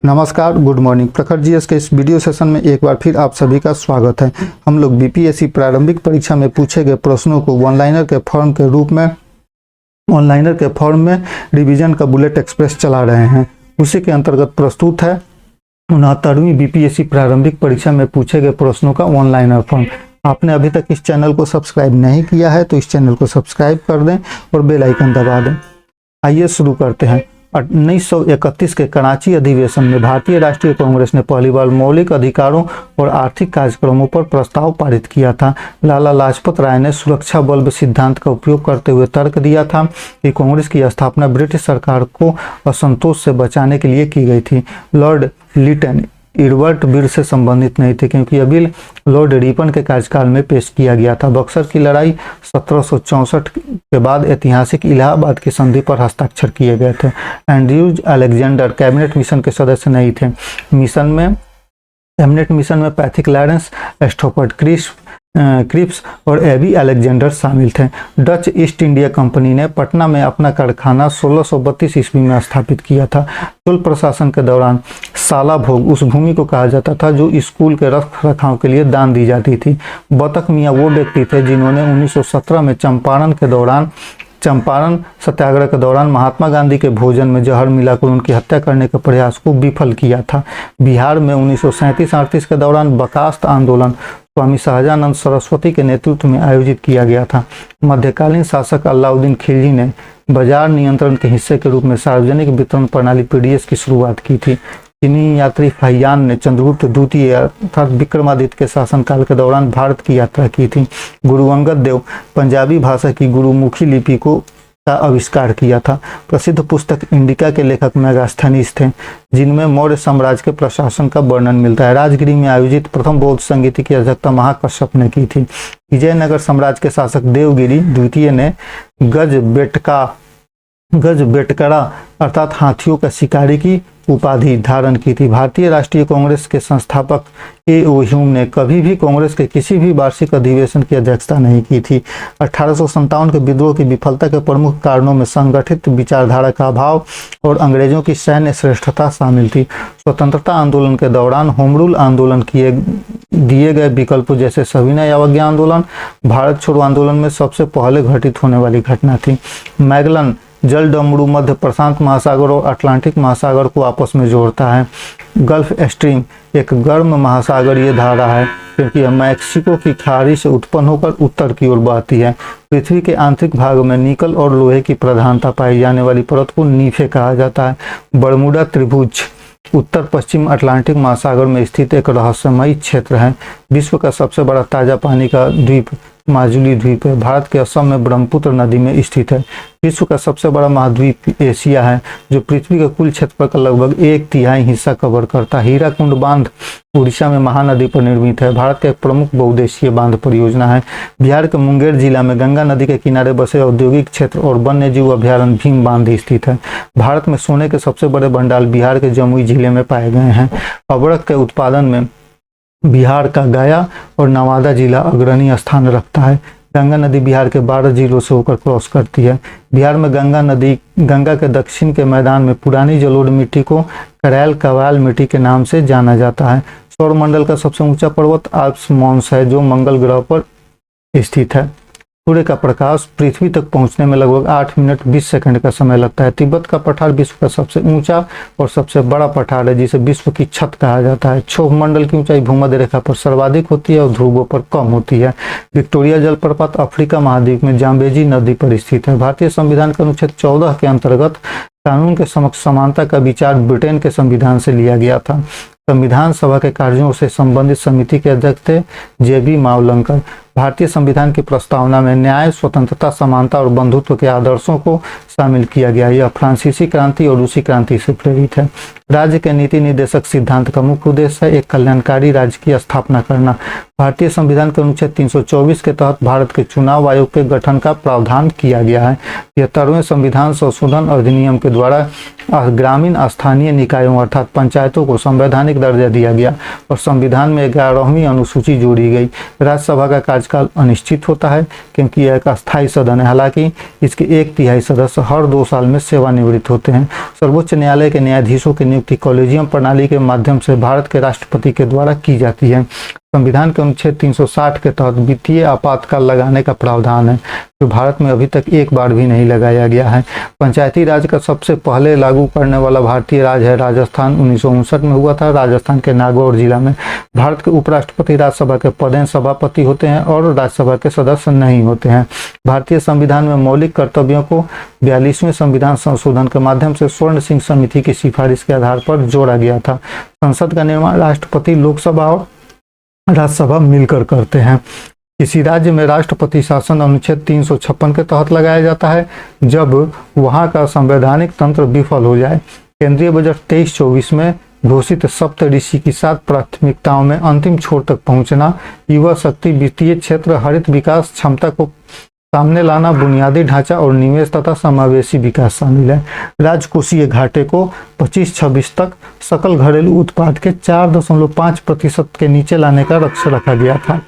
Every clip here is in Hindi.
नमस्कार, गुड मॉर्निंग। प्रखर जीएस के इस वीडियो सेशन में एक बार फिर आप सभी का स्वागत है। हम लोग बीपीएससी प्रारंभिक परीक्षा में पूछे गए प्रश्नों को ऑनलाइनर के फॉर्म में रिवीजन का बुलेट एक्सप्रेस चला रहे हैं। उसी के अंतर्गत प्रस्तुत है 69वीं बीपीएससी प्रारंभिक परीक्षा में पूछे गए प्रश्नों का ऑनलाइनर फॉर्म। आपने अभी तक इस चैनल को सब्सक्राइब नहीं किया है तो इस चैनल को सब्सक्राइब कर दें और बेल आइकन दबा दें। आइए शुरू करते हैं। 1931 के कराची अधिवेशन में भारतीय राष्ट्रीय कांग्रेस ने पहली बार मौलिक अधिकारों और आर्थिक कार्यक्रमों पर प्रस्ताव पारित किया था। लाला लाजपत राय ने सुरक्षा बल सिद्धांत का उपयोग करते हुए तर्क दिया था कि कांग्रेस की स्थापना ब्रिटिश सरकार को असंतोष से बचाने के लिए की गई थी। लॉर्ड लिटन इरवर्ट बिल से संबंधित नहीं थे क्योंकि यह बिल लॉर्ड रिपन के कार्यकाल में पेश किया गया था। बक्सर की लड़ाई 1764 के बाद ऐतिहासिक इलाहाबाद की संधि पर हस्ताक्षर किए गए थे। एंड्रयूज अलेक्जेंडर कैबिनेट मिशन के सदस्य नहीं थे। कैबिनेट मिशन में पैथिक लॉरेंस, स्टोफर्ड क्रिप्स और एबी अलेक्जेंडर शामिल थे। डच ईस्ट इंडिया कंपनी ने पटना में अपना कारखाना 1632 ईस्वी में स्थापित किया था। चोल प्रशासन के दौरान साला भोग उस भूमि को कहा जाता था जो स्कूल के रख रखाव के लिए दान दी जाती थी। बतख मियाँ वो व्यक्ति थे जिन्होंने 1917 में चंपारण सत्याग्रह के दौरान महात्मा गांधी के भोजन में जहर मिलाकर उनकी हत्या करने के प्रयास को विफल किया था। बिहार में 1937-38 के दौरान बर्खास्त आंदोलन स्वामी सहजानंद सरस्वती के नेतृत्व में आयोजित किया गया था। मध्यकालीन शासक अलाउद्दीन खिलजी ने बाजार नियंत्रण के हिस्से के रूप में सार्वजनिक वितरण प्रणाली पीडीएस की शुरुआत की थी। चीनी यात्री फाहियान ने चंद्रगुप्त द्वितीय अर्थात विक्रमादित्य के शासनकाल के दौरान भारत की यात्रा की थी। गुरु अंगद देव पंजाबी भाषा की गुरुमुखी लिपि का आविष्कार किया था। प्रसिद्ध पुस्तक इंडिका के लेखक मेगास्थनीज थे जिनमें मौर्य साम्राज्य के प्रशासन का वर्णन मिलता है। राजगिरी में आयोजित प्रथम बौद्ध संगीत की अध्यक्षता महाकश्यप ने की थी। विजयनगर साम्राज्य के शासक देवगिरी द्वितीय ने गजबेटकड़ा अर्थात हाथियों का शिकारी की उपाधि धारण की थी। भारतीय राष्ट्रीय कांग्रेस के संस्थापक ए.ओ. ह्यूम ने कभी भी कांग्रेस के किसी भी वार्षिक अधिवेशन की अध्यक्षता नहीं की थी। 1857 के विद्रोह की विफलता के प्रमुख कारणों में संगठित विचारधारा का अभाव और अंग्रेजों की सैन्य श्रेष्ठता शामिल थी। स्वतंत्रता आंदोलन के दौरान होम रूल आंदोलन दिए गए विकल्पों जैसे सविनय अवज्ञा आंदोलन भारत छोड़ो आंदोलन में सबसे पहले घटित होने वाली घटना थी। मैगलन जलडमरू मध्य प्रशांत महासागर और अटलांटिक महासागर को आपस में जोड़ता है। गल्फ स्ट्रीम एक गर्म महासागरीय धारा है क्योंकि यह मैक्सिको की खाड़ी से उत्पन्न होकर उत्तर की ओर बहती है। पृथ्वी के आंतरिक भाग में निकल और लोहे की प्रधानता पाई जाने वाली परत को नीफे कहा जाता है। बरमूडा त्रिभुज उत्तर पश्चिम अटलांटिक महासागर में स्थित एक रहस्यमयी क्षेत्र है। विश्व का सबसे बड़ा ताजा पानी का द्वीप माजुली द्वीप है। भारत के असम में ब्रह्मपुत्र नदी में स्थित है। विश्व का सबसे बड़ा महाद्वीप एशिया है जो पृथ्वी के कुल क्षेत्रफल का लगभग 1/3 हिस्सा कवर करता है। हीराकुंड बांध उड़ीसा में महानदी पर निर्मित है। भारत का एक प्रमुख बहुउद्देशीय बांध परियोजना है। बिहार के मुंगेर जिला में गंगा नदी के किनारे बसे औद्योगिक क्षेत्र और वन्यजीव अभ्यारण्य भीम बांध स्थित है। भारत में सोने के सबसे बड़े भंडार बिहार के जमुई जिले में पाए गए हैं। अबरख के उत्पादन में बिहार का गया और नवादा जिला अग्रणी स्थान रखता है। गंगा नदी बिहार के 12 जिलों से होकर क्रॉस करती है। बिहार में गंगा के दक्षिण के मैदान में पुरानी जलोढ़ मिट्टी को करैल कवाल मिट्टी के नाम से जाना जाता है। सौरमंडल का सबसे ऊंचा पर्वत आल्प्स मॉन्स है जो मंगल ग्रह पर स्थित है। सूर्य का प्रकाश पृथ्वी तक पहुंचने में लगभग 8 मिनट 20 सेकंड का समय लगता है। तिब्बत का पठार विश्व का सबसे ऊंचा और सबसे बड़ा पठार है जिसे विश्व की छत कहा जाता है। क्षोभ मंडल की ऊंचाई भूमध्य रेखा पर सर्वाधिक होती है और ध्रुवों पर कम होती है। विक्टोरिया जलप्रपात अफ्रीका महाद्वीप में जाम्बेजी नदी पर स्थित है। भारतीय संविधान के अनुच्छेद 14 के अंतर्गत कानून के समक्ष समानता का विचार ब्रिटेन के संविधान से लिया गया था। संविधान सभा के कार्यों से संबंधित समिति के अध्यक्ष थे जे.बी. मावलंकर। भारतीय संविधान की प्रस्तावना में न्याय, स्वतंत्रता, समानता और बंधुत्व के आदर्शों को शामिल किया गया। यह फ्रांसीसी क्रांति और रूसी क्रांति से प्रेरित है। राज्य के नीति निर्देशक सिद्धांत का मुख्य उद्देश्य है एक कल्याणकारी राज्य की स्थापना करना। भारतीय संविधान के अनुच्छेद 324 के तहत भारत के चुनाव आयोग के गठन का प्रावधान किया गया है। 73वें संविधान संशोधन अधिनियम के द्वारा ग्रामीण स्थानीय निकायों अर्थात पंचायतों को संवैधानिक दर्जा दिया गया और संविधान में 11वीं अनुसूची जोड़ी गई। राज्यसभा का कार्यकाल अनिश्चित होता है क्योंकि यह एक अस्थायी सदन है। हालांकि इसके 1/3 सदस्य हर 2 साल में सेवानिवृत्त होते हैं। सर्वोच्च न्यायालय के न्यायाधीशों की नियुक्ति कॉलेजियम प्रणाली के माध्यम से भारत के राष्ट्रपति के द्वारा की जाती है। संविधान के अनुच्छेद 360 के तहत वित्तीय आपातकाल लगाने का प्रावधान है, जो भारत में अभी तक एक बार भी नहीं लगाया गया है। पंचायती राज का सबसे पहले लागू करने वाला भारतीय राज्य है राजस्थान। 1959 में हुआ था। राजस्थान के नागौर जिला में। भारत के उपराष्ट्रपति राज्यसभा के पदेन सभापति होते हैं और राज्यसभा के सदस्य नहीं होते हैं। भारतीय संविधान में मौलिक कर्तव्यों को 42वें संविधान संशोधन के माध्यम से स्वर्ण सिंह समिति की सिफारिश के आधार पर जोड़ा गया था। संसद का निर्माण राष्ट्रपति, लोकसभा और राज्यसभा मिलकर करते हैं। किसी राज्य में राष्ट्रपति शासन अनुच्छेद 356 के तहत लगाया जाता है जब वहां का संवैधानिक तंत्र विफल हो जाए। केंद्रीय बजट 23-24 में घोषित सप्तऋषि की 7 प्राथमिकताओं में अंतिम छोर तक पहुंचना, युवा शक्ति, वित्तीय क्षेत्र, हरित विकास, क्षमता को सामने लाना, बुनियादी ढांचा और निवेश तथा समावेशी विकास शामिल है। राजकोषीय घाटे को 25-26 तक सकल घरेलू उत्पाद के 4.5% के नीचे लाने का लक्ष्य रखा गया था।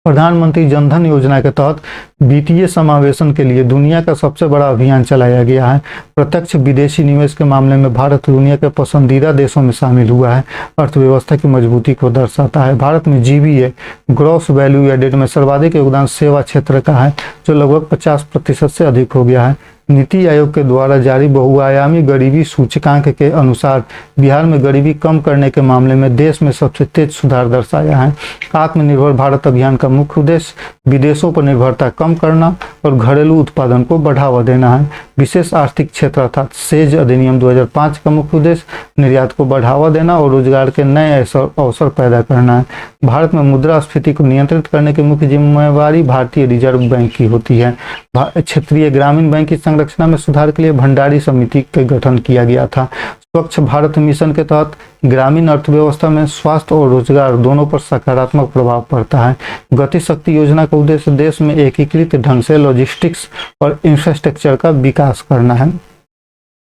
प्रधानमंत्री जनधन योजना के तहत वित्तीय समावेशन के लिए दुनिया का सबसे बड़ा अभियान चलाया गया है। प्रत्यक्ष विदेशी निवेश के मामले में भारत दुनिया के पसंदीदा देशों में शामिल हुआ है। अर्थव्यवस्था की मजबूती को दर्शाता है। भारत में जीबीए, ग्रॉस वैल्यू एडेड में सर्वाधिक योगदान सेवा क्षेत्र का है, जो लगभग 50% से अधिक हो गया है। नीति आयोग के द्वारा जारी बहुआयामी गरीबी सूचकांक के अनुसार बिहार में गरीबी कम करने के मामले में देश में सबसे तेज सुधार दर्शाया है। आत्मनिर्भर भारत अभियान का मुख्य उद्देश्य विदेशों पर निर्भरता कम करना और घरेलू उत्पादन को बढ़ावा देना है। विशेष आर्थिक क्षेत्र अर्थात सेज अधिनियम 2005 का मुख्य उद्देश्य निर्यात को बढ़ावा देना और रोजगार के नए अवसर पैदा करना है। भारत में मुद्रास्फीति को नियंत्रित करने की मुख्य जिम्मेवारी भारतीय रिजर्व बैंक की होती है। क्षेत्रीय ग्रामीण बैंक की संरचना में सुधार के लिए भंडारी समिति का गठन किया गया था। स्वच्छ भारत मिशन के तहत ग्रामीण अर्थव्यवस्था में स्वास्थ्य और रोजगार दोनों पर सकारात्मक प्रभाव पड़ता है। गति शक्ति योजना का उद्देश्य देश में एकीकृत ढंग से लॉजिस्टिक्स और इंफ्रास्ट्रक्चर का विकास करना है।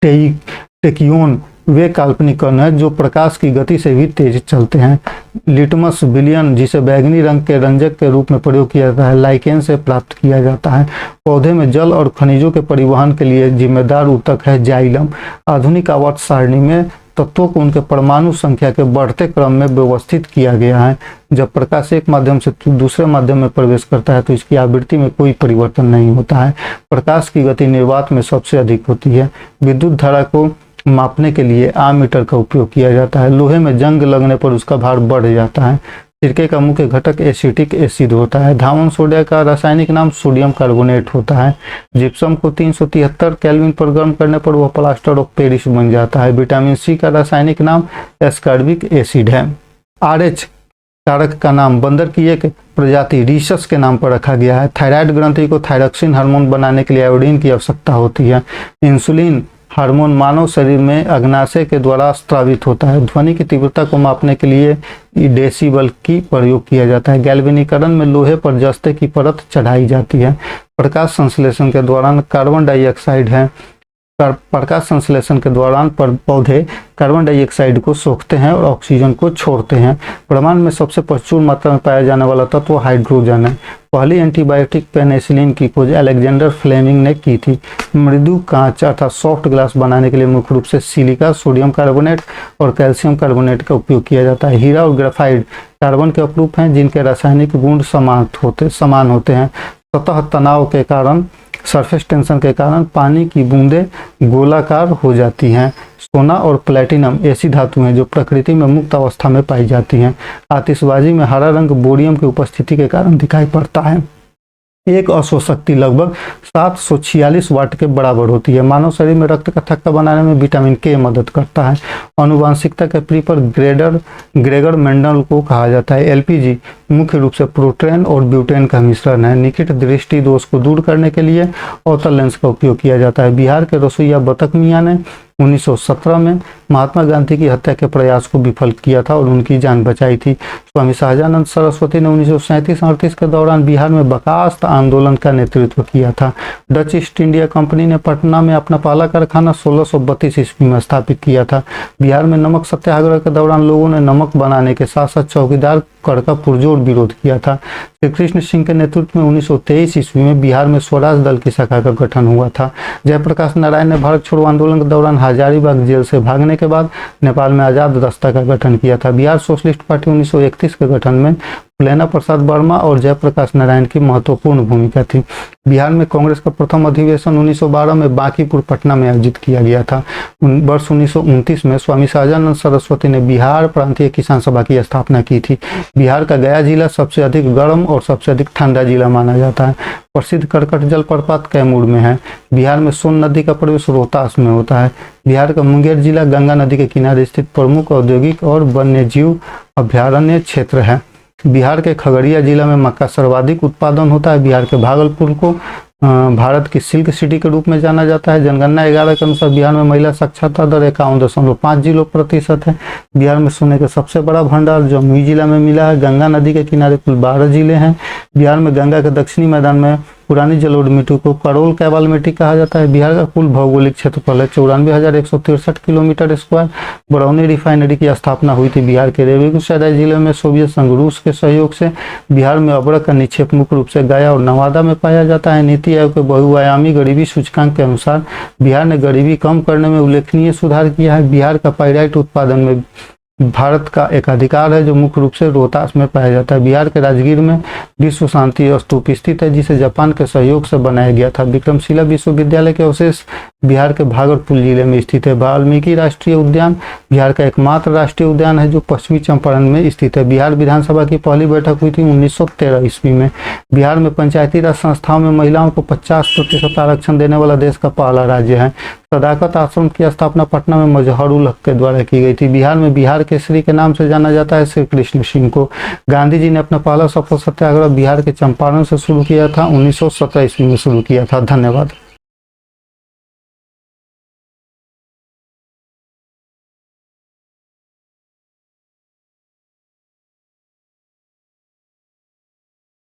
टेकियोन वे काल्पनिक कण हैं जो प्रकाश की गति से भी तेज चलते हैं। लिटमस विलियन, जिसे बैगनी रंग के रंजक के रूप में प्रयोग किया जाता है, लाइकेन से प्राप्त किया जाता है। पौधे में जल और खनिजों के परिवहन के लिए जिम्मेदार ऊतक है जाइलम। आधुनिक आवर्त सारणी में तत्वों को उनके परमाणु संख्या के बढ़ते क्रम में व्यवस्थित किया गया है। जब प्रकाश एक माध्यम से दूसरे माध्यम में प्रवेश करता है तो इसकी आवृत्ति में कोई परिवर्तन नहीं होता है। प्रकाश की गति निर्वात में सबसे अधिक होती है। विद्युत धारा को मापने के लिए आमीटर का उपयोग किया जाता है। लोहे में जंग लगने पर उसका भार बढ़ जाता है। सिरके का मुख्य घटक एसिटिक एसिड होता है। धावन सोडा का रासायनिक नाम सोडियम कार्बोनेट होता है। जिप्सम को 373 केल्विन पर गर्म करने पर वह प्लास्टर ऑफ पेरिस बन जाता है। विटामिन सी का रासायनिक नाम एस्कॉर्बिक एसिड है। RH कारक का नाम बंदर की एक प्रजाति रीसस के नाम पर रखा गया है। थायराइड ग्रंथि को थायरॉक्सिन हार्मोन बनाने के लिए आयोडीन की आवश्यकता होती है। इंसुलिन हार्मोन मानव शरीर में अग्नाशय के द्वारा स्रावित होता है। ध्वनि की तीव्रता को मापने के लिए डेसिबल की प्रयोग किया जाता है। गैल्वेनीकरण में लोहे पर जस्ते की परत चढ़ाई जाती है। प्रकाश संश्लेषण के दौरान कार्बन डाइऑक्साइड है। प्रकाश संश्लेषण के दौरान पौधे कार्बन डाइऑक्साइड को सोखते हैं और ऑक्सीजन को छोड़ते हैं। ब्रह्मांड में सबसे प्रचुर मात्रा में पाया जाने वाला तत्व हाइड्रोजन है। पहली एंटीबायोटिक पेनिसिलिन की खोज अलेक्जेंडर फ्लेमिंग ने की थी। मृदु कांच अर्थात सॉफ्ट ग्लास बनाने के लिए मुख्य रूप से सिलिका, सोडियम कार्बोनेट और कैल्शियम कार्बोनेट का उपयोग किया जाता है। हीरा और ग्रेफाइट कार्बन के अपरूप हैं जिनके रासायनिक गुण समान होते हैं। सतह तनाव के कारण, सरफेस टेंशन के कारण पानी की बूंदें गोलाकार हो जाती हैं। सोना और प्लेटिनम ऐसी धातु हैं जो प्रकृति में मुक्त अवस्था में पाई जाती हैं। आतिशबाजी में हरा रंग बोरियम की उपस्थिति के कारण दिखाई पड़ता है। एक अश्वशक्ति लगभग 746 वाट के बराबर होती है। मानव शरीर में रक्त का थक्का बनाने में विटामिन के मदद करता है। आनुवांशिकता के प्रीपर ग्रेगर मेंडल को कहा जाता है। LPG मुख्य रूप से प्रोटेन और ब्यूटेन का मिश्रण है। निकट दृष्टि दोष को दूर करने के लिए अवतल लेंस का उपयोग किया जाता है। बिहार के रसोईया बतक मियाँ ने 1917 में महात्मा गांधी की हत्या के प्रयास को विफल किया था और उनकी जान बचाई थी। स्वामी सहजानंद सरस्वती ने 1937-38 के दौरान बिहार में बर्खास्त आंदोलन का नेतृत्व किया था। डच ईस्ट इंडिया कंपनी ने पटना में अपना पहला कारखाना 1632 ईस्वी में स्थापित किया था। बिहार में नमक सत्याग्रह के दौरान लोगों ने नमक बनाने के साथ साथ चौकीदार कर का पुरजोर विरोध किया था। श्री कृष्ण सिंह के नेतृत्व में 1923 ईस्वी में बिहार में स्वराज दल की शाखा का गठन हुआ था। जयप्रकाश नारायण ने भारत छोड़ो आंदोलन के दौरान हजारीबाग जेल से भागने के बाद नेपाल में आजाद रास्ता का गठन किया था। बिहार सोशलिस्ट पार्टी 1931 के गठन में फुलेना प्रसाद वर्मा और जयप्रकाश नारायण की महत्वपूर्ण भूमिका थी। बिहार में कांग्रेस का प्रथम अधिवेशन 1912 में बांकीपुर पटना में आयोजित किया गया था। वर्ष 1929 में स्वामी सहजानंद सरस्वती ने बिहार प्रांतीय किसान सभा की स्थापना की थी। बिहार का गया जिला सबसे अधिक गर्म और सबसे अधिक ठंडा जिला माना जाता है। प्रसिद्ध करकट जलप्रपात कैमूर में है। बिहार में सोन नदी का प्रवेश रोहतास में होता है। बिहार का मुंगेर जिला गंगा नदी के किनारे स्थित प्रमुख औद्योगिक और वन्यजीव अभ्यारण्य क्षेत्र है। बिहार के खगड़िया जिला में मक्का सर्वाधिक उत्पादन होता है। बिहार के भागलपुर को भारत की सिल्क सिटी के रूप में जाना जाता है। जनगणना 11 के अनुसार बिहार में महिला साक्षरता दर 51.5% है। बिहार में सोने का सबसे बड़ा भंडार जमुई जिला में मिला है। गंगा नदी के किनारे कुल 12 जिले हैं। बिहार में गंगा के दक्षिणी मैदान में पुरानी जलोढ़ मिट्टी को करोल कैवाल मिट्टी कहा जाता है। बिहार का कुल भौगोलिक क्षेत्रफल है 94,163 किलोमीटर स्क्वायर। बरौनी रिफाइनरी की स्थापना हुई थी बिहार के बेगूसराय जिले में। सोवियत संघ रूस के सहयोग से बिहार में अब्रक का निक्षेप मुख्य रूप से गया और नवादा में पाया जाता है। नीति आयोग के बहुआयामी गरीबी सूचकांक के अनुसार बिहार ने गरीबी कम करने में उल्लेखनीय सुधार किया है। बिहार का पाइराइट उत्पादन में भारत का एक अधिकार है जो मुख्य रूप से रोहतास में पाया जाता है। बिहार के राजगीर में विश्व शांति स्तूप स्थित है जिसे जापान के सहयोग से बनाया गया था। विक्रमशिला विश्वविद्यालय के अवशेष बिहार के भागलपुर जिले में स्थित है। वाल्मीकि राष्ट्रीय उद्यान बिहार का एकमात्र राष्ट्रीय उद्यान है जो पश्चिमी चंपारण में स्थित है। बिहार विधानसभा की पहली बैठक हुई थी 1913 ईस्वी में। बिहार में पंचायती राज संस्थाओं में महिलाओं को 50% आरक्षण देने वाला देश का पहला राज्य है। सदाकत आश्रम की स्थापना पटना में मजहरुल हक के द्वारा की गई थी। बिहार में बिहार केसरी के नाम से जाना जाता है श्री कृष्ण सिंह को। गांधी जी ने अपना पहला सफल सत्याग्रह बिहार के चंपारण से शुरू किया था। 1917 ईस्वी में शुरू किया था। धन्यवाद।